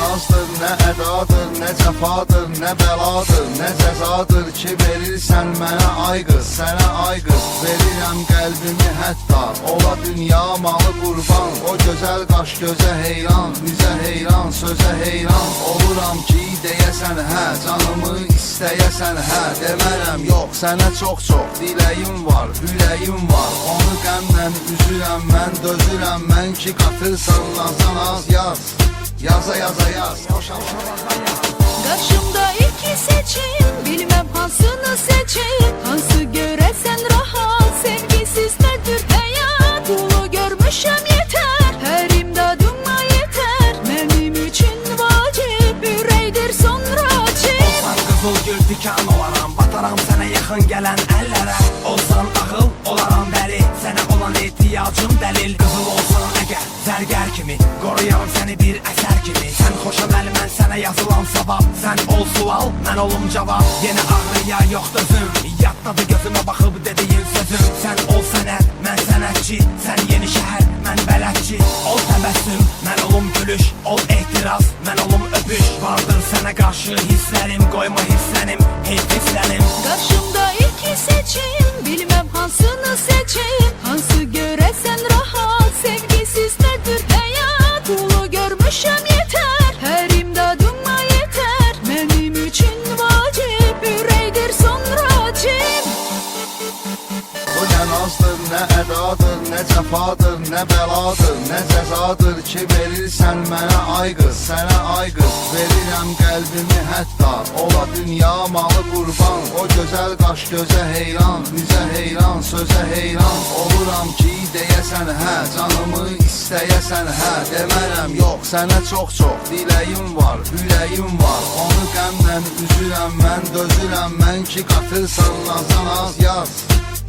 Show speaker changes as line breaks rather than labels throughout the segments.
nazdır, nə ədadır, nə cəfadır, nə bəladır, nə cəzadır ki verirsən mənə ay qız, sənə ay qız. Verirəm qəlbimi hətta, ola dünya malı qurban. O gözəl qaş gözə heyran, bizə heyran, sözə heyran. Oluram ki deyəsən hə, canımı istəyəsən hə. Demərəm yox, sənə çox-çox diləyim var, ürəyim var. Onu qəmlə üzürəm mən, dözürəm mən ki qatırsan nazan az yaz. Yaza yaza yaz.
Karşımda iki seçim, bilmem hansını seçim. Hansı göresen rahat, sevgisiz nedir hayat. Kulu görmüşem yeter, her imdadıma yeter. Benim için vacip, üreydir sonra açıp.
Olsan kızıl gül dikan olaram, bataram sana yakın gelen ellere. Olsan ağıl olaram deli, sana olan ihtiyacım delil. Kızıl olsan eğer zerger kimi, koruyarım seni bir eser kimi. Sen hoşam mən sənə yazılan savab. Sen ol sual, mən olum cavab. Yeni ağrıya yok dözüm, yatladı gözüme bakıp dediğin sözüm. Sen ol sənət, mən sənətçi. Sen yeni şehir, mən bələdçi. Ol təbəssüm, mən olum gülüş. Ol ehtiras, mən olum öpüş. Vardır sənə karşı hislerim, koyma hislenim, hep hislenim.
Karşımda iki seçim, bilmem hansını seçim. Hansı göresen rahat, sevgisiz nedir hayat. Kulu görmüşem yeter, her imdadıma yeter. Benim için vacip, üreydir sonra açıp.
O nə nazdır, nə ədadır, nə cəfadır, nə bəladır, nə cəzadır ki verirsən mənə ay qız, sənə ay qız. Verirəm qəlbimi hətta, ola dünya malı qurban. O gözəl qaş gözə heyran, bizə heyran, sözə heyran. Oluram ki deyəsən hə, canımı istəyəsən hə. Demərəm yox, sənə çox-çox diləyim var, ürəyim var. Onu qəmlə üzürəm mən, dözürəm mən ki qatırsan nazan az yaz.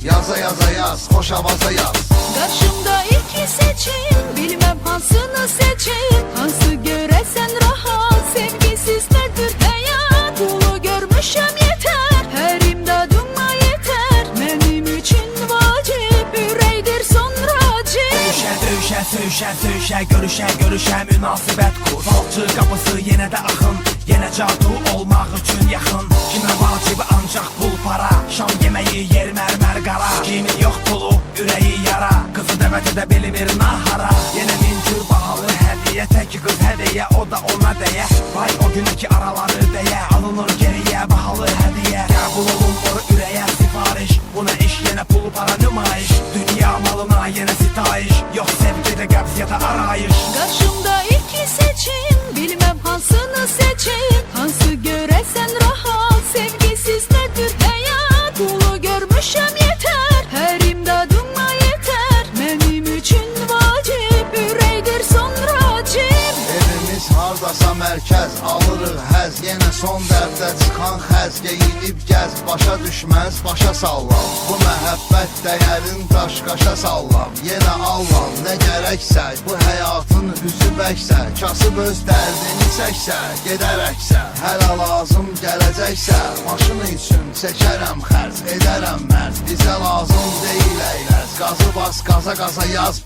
Yaza yaza yaz, hoş avaza yaz.
Karşımda iki seçim, bilmem hansını seçim. Hansı göresen rahat, sevgisiz nedir hayat. Kulu görmüşem yeter, her imdadıma yeter. Benim için vacip, üreydir sonra acip.
Döyüşə, döyüşə, söyüşə, söyüşə, görüşə, görüşə, münasibət kur. Falçı qapısı yenə də axın, yenə cadu olmaq üçün yaxın. Kimə vacibi ancaq pul para, şam yeməyi yer mərmər qara. Kimin yox pulu, ürəyi yara, qızı dəvət edə bilmir nahara. Yenə min cür bahalı hədiyyə, tək qız hədiyyə, o da ona dəyə. Vay o günkü araları dəyə, alınır geriyə bahalı hədiyyə. Qəbul olunur ürəyə sifariş, buna iş yenə pul para nümayiş. Dünya malına yenə sitayiş, yox sevgidə qəbz ya da arayış.
Karşımda iki seçim, bilmem hansını seçim. Hansı göresen rahat, sevgisiz nedir hayat. Kulu görmüşem yeter, her imdadıma yeter. Benim için vacip, üreydir sonra acip.
Evimiz hardasa mərkəz, alırıq həz. Yenə son dərddə çıxan xəz. Geyinib gəz, başa düşməz, başa sallam. Bu məhəbbət dəyərin daş-qaşa sallam. Yenə allam, nə gərəksə, bu həyatın üzü bəksə. Kasıb öz dərdini çəksə, gedərəksə. Hələ lazım gələcəksə, maşını üçün çəkərəm xərc, edərəm mərz. Bizə lazım deyil əyləz, qazı bas, qaza qaza yaz.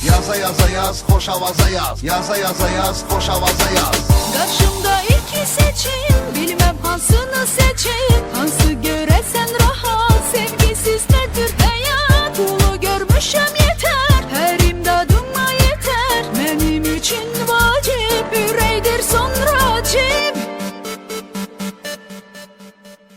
Yaza yaza yaz, hoş avaza yaz. Yaza yaza yaz, hoş avaza yaz.
Karşımda iki seçim, bilmem hansını seçim. Hansı göresen rahat, sevgisiz nedir hayat. Kulu görmüşem